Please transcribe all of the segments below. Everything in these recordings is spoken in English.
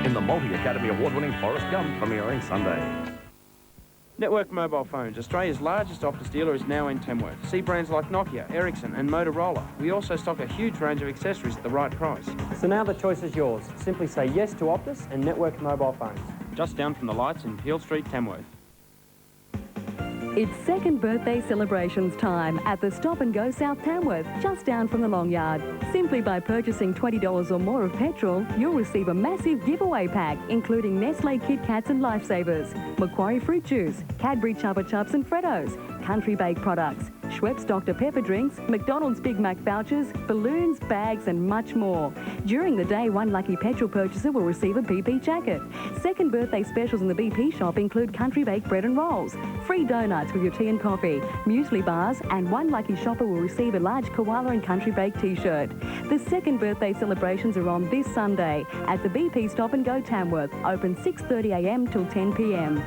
in the multi-Academy Award-winning Forrest Gump, premiering Sunday. Network Mobile Phones, Australia's largest Optus dealer, is now in Tamworth. See brands like Nokia, Ericsson and Motorola. We also stock a huge range of accessories at the right price. So now the choice is yours. Simply say yes to Optus and Network Mobile Phones. Just down from the lights in Peel Street, Tamworth. It's second birthday celebrations time at the Stop and Go South Tamworth, just down from the Long Yard. Simply by purchasing $20 or more of petrol, you'll receive a massive giveaway pack, including Nestle Kit Kats and Lifesavers, Macquarie Fruit Juice, Cadbury Chupa Chups and Freddos, Country Bake products, Schweppes Dr Pepper drinks, McDonald's Big Mac vouchers, balloons, bags and much more. During the day, one lucky petrol purchaser will receive a BP jacket. Second birthday specials in the BP shop include Country Bake bread and rolls, free donuts with your tea and coffee, muesli bars, and one lucky shopper will receive a large Koala and Country Bake t-shirt. The second birthday celebrations are on this Sunday at the BP Stop and Go Tamworth, open 6:30 a.m. till 10 p.m.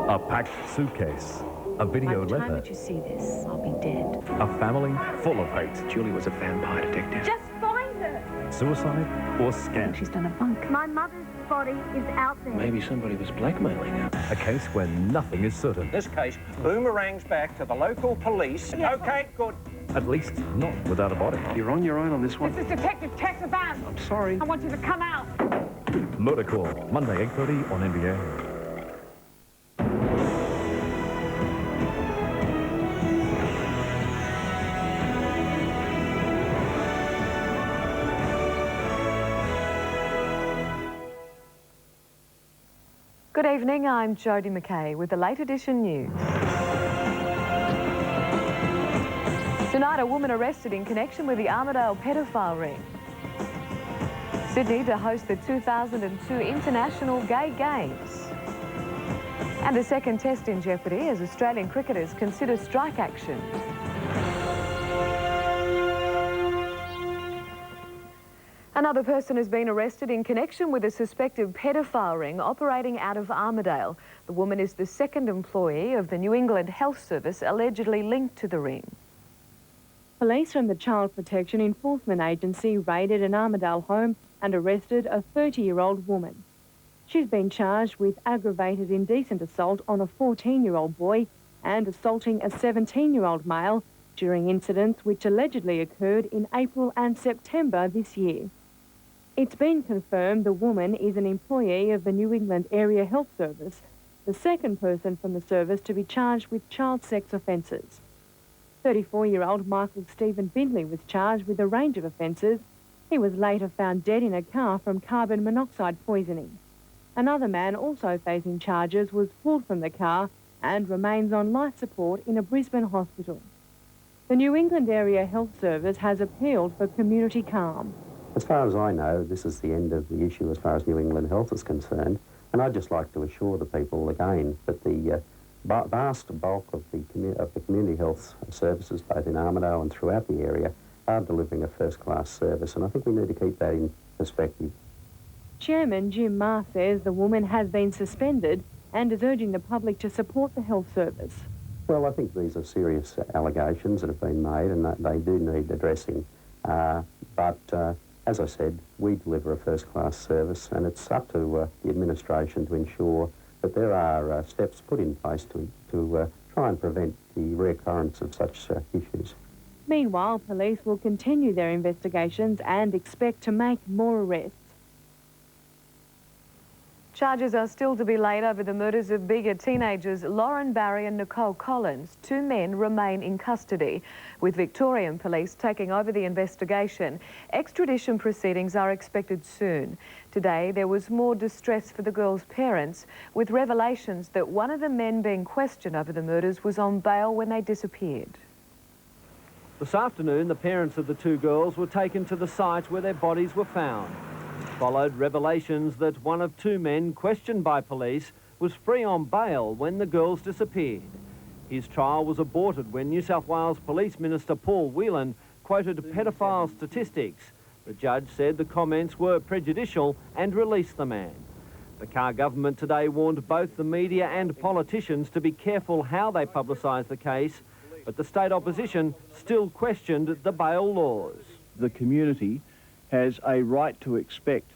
A packed suitcase. A video letter. By the time that you see this, I'll be dead. A family full of hate. Julie was a vampire detective. Just find her! Suicide or scam. She's done a bunk. My mother's body is out there. Maybe somebody was blackmailing her. A case where nothing is certain. This case boomerangs back to the local police. Yes. OK, good. At least not without a body. You're on your own on this one. This is Detective Tessa Van. I'm sorry. I want you to come out. Murder Call, Monday 8:30 on NBN. Good evening, I'm Jodi McKay with the late edition news. Tonight, a woman arrested in connection with the Armidale pedophile ring. Sydney to host the 2002 International Gay Games. And a second test in jeopardy as Australian cricketers consider strike action. Another person has been arrested in connection with a suspected pedophile ring operating out of Armidale. The woman is the second employee of the New England Health Service allegedly linked to the ring. Police from the Child Protection Enforcement Agency raided an Armidale home and arrested a 30-year-old woman. She's been charged with aggravated indecent assault on a 14-year-old boy and assaulting a 17-year-old male during incidents which allegedly occurred in April and September this year. It's been confirmed the woman is an employee of the New England Area Health Service, the second person from the service to be charged with child sex offences. 34-year-old Michael Stephen Bindley was charged with a range of offences. He was later found dead in a car from carbon monoxide poisoning. Another man also facing charges was pulled from the car and remains on life support in a Brisbane hospital. The New England Area Health Service has appealed for community calm. As far as I know, this is the end of the issue as far as New England Health is concerned, and I'd just like to assure the people again that the vast bulk of the community health services, both in Armidale and throughout the area, are delivering a first-class service, and I think we need to keep that in perspective. Chairman Jim Marr says the woman has been suspended and is urging the public to support the health service. Well, I think these are serious allegations that have been made and that they do need addressing. As I said, we deliver a first-class service, and it's up to the administration to ensure that there are steps put in place to try and prevent the reoccurrence of such issues. Meanwhile, police will continue their investigations and expect to make more arrests. Charges are still to be laid over the murders of BEGA teenagers Lauren Barry and Nicole Collins. Two men remain in custody, with Victorian police taking over the investigation. Extradition proceedings are expected soon. Today, there was more distress for the girls' parents, with revelations that one of the men being questioned over the murders was on bail when they disappeared. This afternoon, the parents of the two girls were taken to the site where their bodies were found. Followed revelations that one of two men questioned by police was free on bail when the girls disappeared. His trial was aborted when New South Wales Police Minister Paul Whelan quoted pedophile statistics. The judge said the comments were prejudicial and released the man. The Carr government today warned both the media and politicians to be careful how they publicise the case, but the state opposition still questioned the bail laws. The community has a right to expect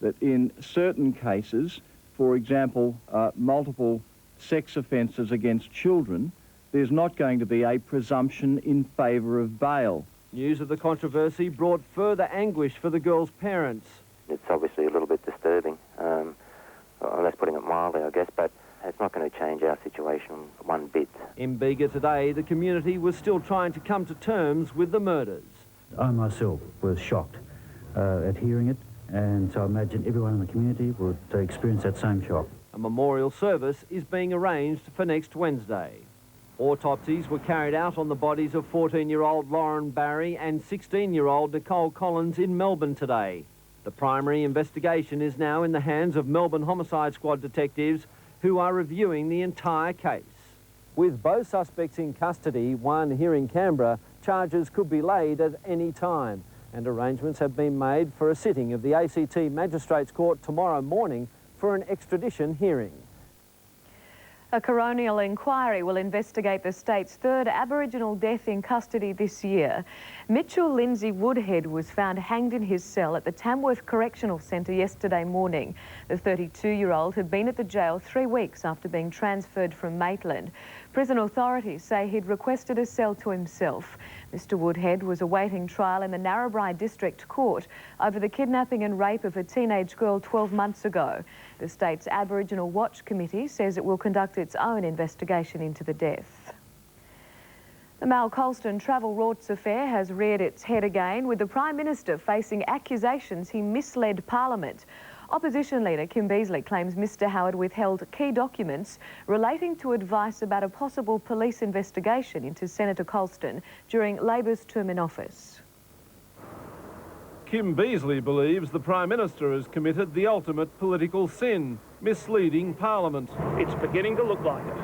that in certain cases, for example, multiple sex offences against children, there's not going to be a presumption in favour of bail. News of the controversy brought further anguish for the girl's parents. It's obviously a little bit disturbing, that's putting it mildly, I guess, but it's not going to change our situation one bit. In BEGA today, the community was still trying to come to terms with the murders. I myself was shocked at hearing it, and so I imagine everyone in the community would experience that same shock. A memorial service is being arranged for next Wednesday. Autopsies were carried out on the bodies of 14-year-old Lauren Barry and 16-year-old Nicole Collins in Melbourne today. The primary investigation is now in the hands of Melbourne Homicide Squad detectives who are reviewing the entire case. With both suspects in custody, one here in Canberra, charges could be laid at any time, and arrangements have been made for a sitting of the ACT Magistrates Court tomorrow morning for an extradition hearing. A coronial inquiry will investigate the state's third Aboriginal death in custody this year. Mitchell Lindsay Woodhead was found hanged in his cell at the Tamworth Correctional Centre yesterday morning. The 32-year-old had been at the jail 3 weeks after being transferred from Maitland. Prison authorities say he'd requested a cell to himself. Mr Woodhead was awaiting trial in the Narrabri District Court over the kidnapping and rape of a teenage girl 12 months ago. The state's Aboriginal Watch Committee says it will conduct its own investigation into the death. The Mal Colston travel rorts affair has reared its head again, with the Prime Minister facing accusations he misled Parliament. Opposition leader Kim Beazley claims Mr Howard withheld key documents relating to advice about a possible police investigation into Senator Colston during Labor's term in office. Kim Beazley believes the Prime Minister has committed the ultimate political sin, misleading Parliament. It's beginning to look like it.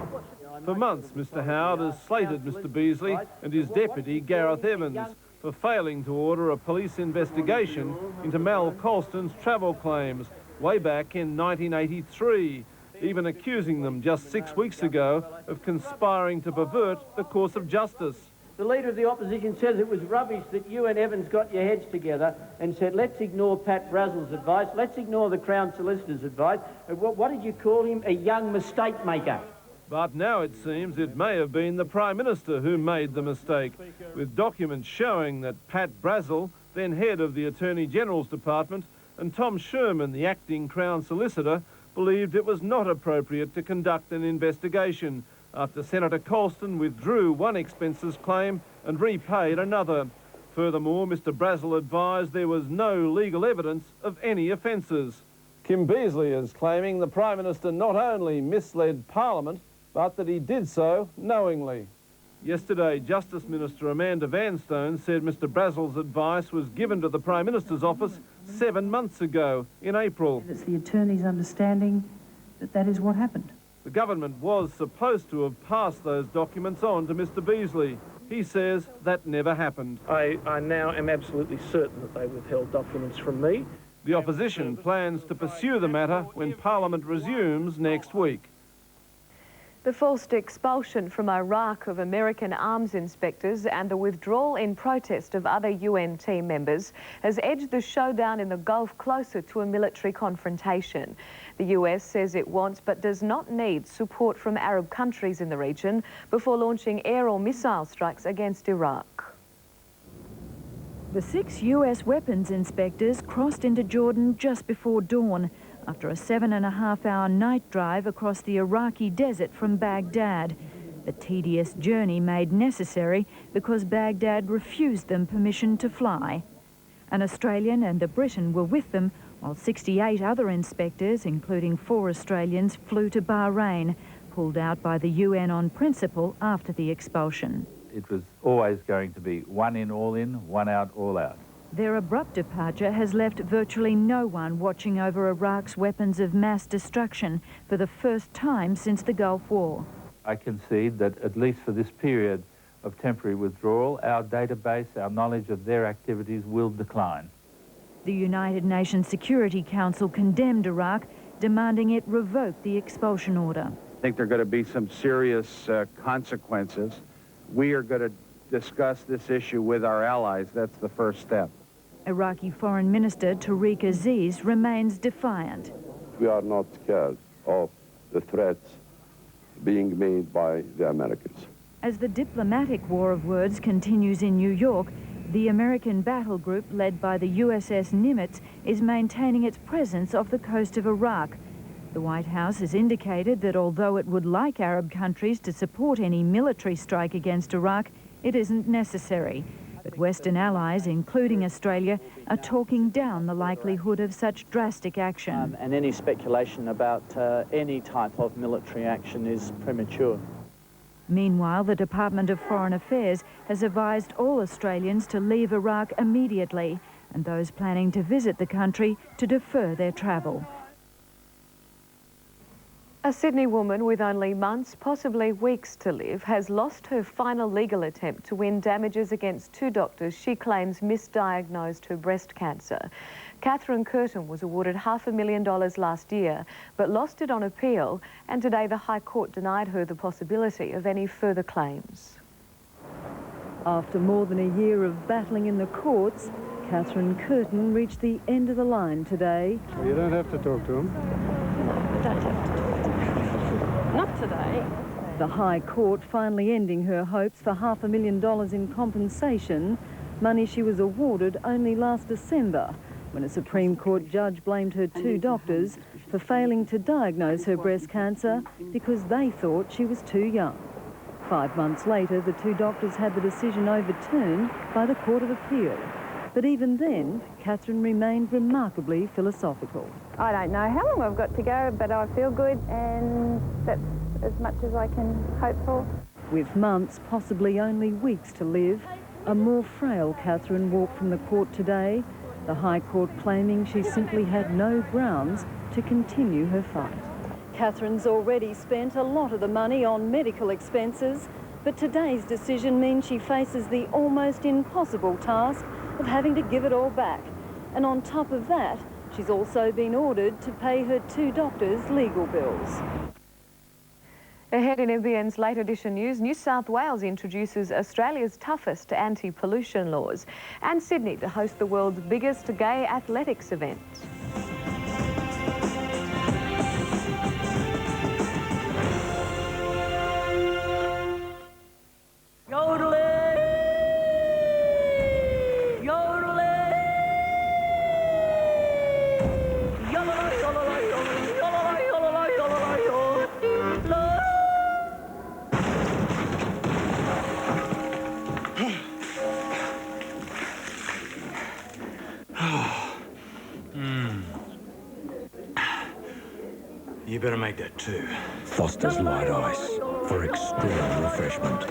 For months, Mr Howard has slated Mr Beazley and his deputy, Gareth Evans, for failing to order a police investigation into Mal Colston's travel claims way back in 1983, even accusing them just 6 weeks ago of conspiring to pervert the course of justice. The Leader of the Opposition says it was rubbish that you and Evans got your heads together and said, let's ignore Pat Brazel's advice, let's ignore the Crown Solicitor's advice. What did you call him? A young mistake maker. But now it seems it may have been the Prime Minister who made the mistake, with documents showing that Pat Brazel, then head of the Attorney General's Department, and Tom Sherman, the acting Crown Solicitor, believed it was not appropriate to conduct an investigation after Senator Colston withdrew one expenses claim and repaid another. Furthermore, Mr Brazel advised there was no legal evidence of any offences. Kim Beazley is claiming the Prime Minister not only misled Parliament, but that he did so knowingly. Yesterday, Justice Minister Amanda Vanstone said Mr Brazel's advice was given to the Prime Minister's office 7 months ago, in April. It's the Attorney's understanding that that is what happened. The government was supposed to have passed those documents on to Mr Beazley. He says that never happened. I now am absolutely certain that they withheld documents from me. The opposition plans to pursue the matter when Parliament resumes next week. The forced expulsion from Iraq of American arms inspectors and the withdrawal in protest of other UN team members has edged the showdown in the Gulf closer to a military confrontation. The US says it wants but does not need support from Arab countries in the region before launching air or missile strikes against Iraq. The 6 US weapons inspectors crossed into Jordan just before dawn, after a 7.5-hour night drive across the Iraqi desert from Baghdad. The tedious journey made necessary because Baghdad refused them permission to fly. An Australian and a Briton were with them, while 68 other inspectors, including 4 Australians, flew to Bahrain, pulled out by the UN on principle after the expulsion. It was always going to be one in, one out, all out. Their abrupt departure has left virtually no one watching over Iraq's weapons of mass destruction for the first time since the Gulf War. I concede that at least for this period of temporary withdrawal, our database, our knowledge of their activities will decline. The United Nations Security Council condemned Iraq, demanding it revoke the expulsion order. I think there are going to be some serious consequences. We are going to discuss this issue with our allies. That's the first step. Iraqi Foreign Minister Tariq Aziz remains defiant. We are not scared of the threats being made by the Americans. As the diplomatic war of words continues in New York, the American battle group led by the USS Nimitz is maintaining its presence off the coast of Iraq. The White House has indicated that although it would like Arab countries to support any military strike against Iraq, it isn't necessary. But Western allies, including Australia, are talking down the likelihood of such drastic action. And any speculation about any type of military action is premature. Meanwhile, the Department of Foreign Affairs has advised all Australians to leave Iraq immediately, and those planning to visit the country to defer their travel. A Sydney woman with only months, possibly weeks to live, has lost her final legal attempt to win damages against two doctors she claims misdiagnosed her breast cancer. Catherine Curtin was awarded $500,000 last year, but lost it on appeal, and today the High Court denied her the possibility of any further claims. After more than a year of battling in the courts, Catherine Curtin reached the end of the line today. Well, you don't have to talk to him. No, don't have to talk to him. Not today. The High Court finally ending her hopes for $500,000 in compensation, money she was awarded only last December, when a Supreme Court judge blamed her two doctors for failing to diagnose her breast cancer because they thought she was too young. 5 months later, the two doctors had the decision overturned by the Court of Appeal. But even then, Catherine remained remarkably philosophical. I don't know how long I've got to go, but I feel good, and that's as much as I can hope for. With months, possibly only weeks to live, a more frail Catherine walked from the court today, the High Court claiming she simply had no grounds to continue her fight. Catherine's already spent a lot of the money on medical expenses, but today's decision means she faces the almost impossible task of having to give it all back. And on top of that, she's also been ordered to pay her two doctors' legal bills. Ahead in NBN's late edition news, New South Wales introduces Australia's toughest anti-pollution laws, and Sydney to host the world's biggest gay athletics event. You better make that two. Foster's Light Ice for extreme refreshment.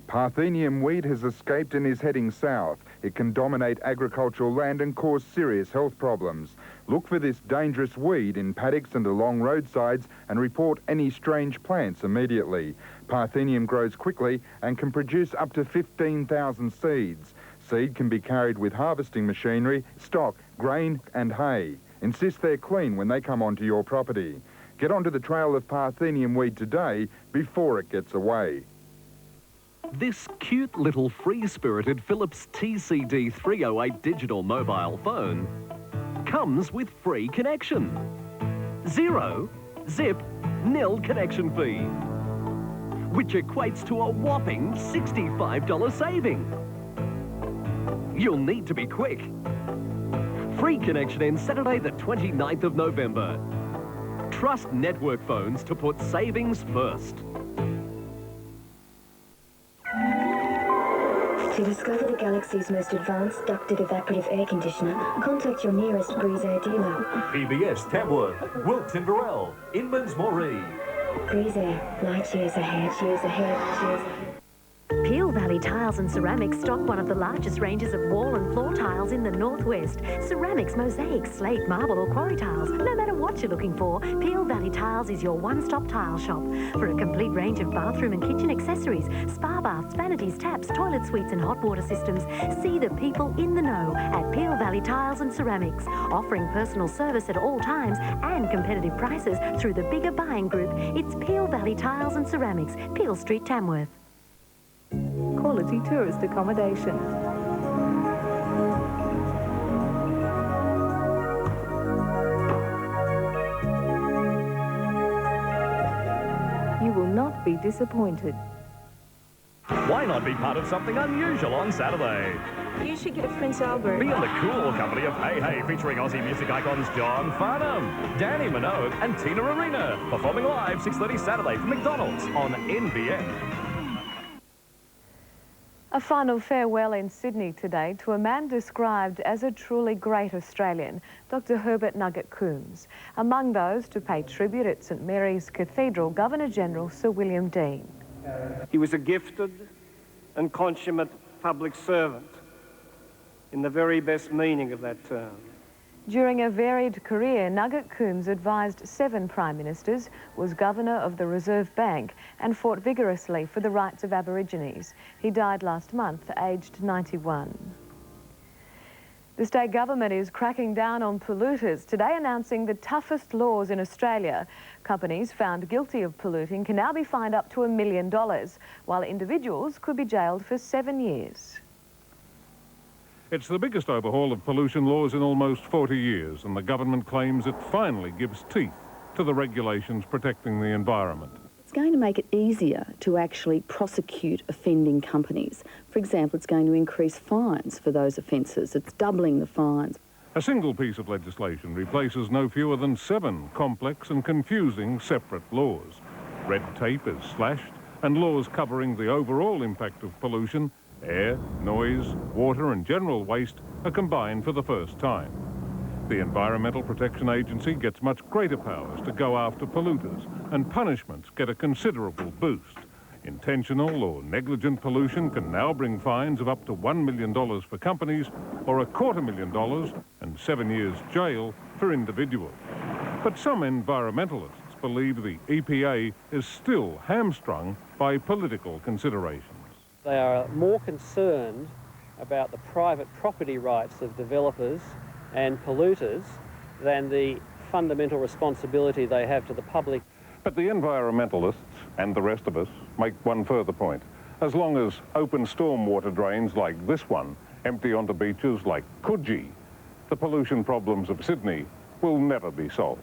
Parthenium weed has escaped and is heading south. It can dominate agricultural land and cause serious health problems. Look for this dangerous weed in paddocks and along roadsides and report any strange plants immediately. Parthenium grows quickly and can produce up to 15,000 seeds. Seed can be carried with harvesting machinery, stock, grain and hay. Insist they're clean when they come onto your property. Get onto the trail of Parthenium weed today before it gets away. This cute little free-spirited Philips TCD 308 digital mobile phone comes with free connection. 0, zip, nil connection fee, which equates to a whopping $65 saving. You'll need to be quick. Free connection ends Saturday the 29th of November. Trust network phones to put savings first. To discover the galaxy's most advanced ducted evaporative air conditioner, contact your nearest Breeze Air dealer. PBS Tamworth, Wilton Burrell, Inman's Moree. Breeze Air, light years ahead, years ahead, years ahead. Peel Valley Tiles and Ceramics stock one of the largest ranges of wall and floor tiles in the northwest. Ceramics, mosaics, slate, marble or quarry tiles. No matter what you're looking for, Peel Valley Tiles is your one-stop tile shop. For a complete range of bathroom and kitchen accessories, spa baths, vanities, taps, toilet suites and hot water systems, see the people in the know at Peel Valley Tiles and Ceramics. Offering personal service at all times and competitive prices through the BEGA buying group, it's Peel Valley Tiles and Ceramics, Peel Street, Tamworth. Quality tourist accommodation. be disappointed. Why not be part of something unusual on Saturday? You should get a Prince Albert. Be in the cool company of Hey Hey, featuring Aussie music icons John Farnham, Danny Minogue and Tina Arena, performing live 6:30 Saturday from McDonald's on NBN. A final farewell in Sydney today to a man described as a truly great Australian, Dr. Herbert Nugget Coombs. Among those to pay tribute at St Mary's Cathedral, Governor-General Sir William Deane. He was a gifted and consummate public servant in the very best meaning of that term. During a varied career, Nugget Coombs advised 7 Prime Ministers, was Governor of the Reserve Bank and fought vigorously for the rights of Aborigines. He died last month, aged 91. The state government is cracking down on polluters, today announcing the toughest laws in Australia. Companies found guilty of polluting can now be fined up to $1 million, while individuals could be jailed for 7 years. It's the biggest overhaul of pollution laws in almost 40 years, and the government claims it finally gives teeth to the regulations protecting the environment. It's going to make it easier to actually prosecute offending companies. For example, it's going to increase fines for those offences. It's doubling the fines. A single piece of legislation replaces no fewer than 7 complex and confusing separate laws. Red tape is slashed, and laws covering the overall impact of pollution, air, noise, water and general waste, are combined for the first time. The Environmental Protection Agency gets much greater powers to go after polluters, and punishments get a considerable boost. Intentional or negligent pollution can now bring fines of up to $1 million for companies, or $250,000 and 7 years jail for individuals. But some environmentalists believe the EPA is still hamstrung by political considerations. They are more concerned about the private property rights of developers and polluters than the fundamental responsibility they have to the public. But the environmentalists and the rest of us make one further point. As long as open stormwater drains like this one empty onto beaches like Coogee, the pollution problems of Sydney will never be solved.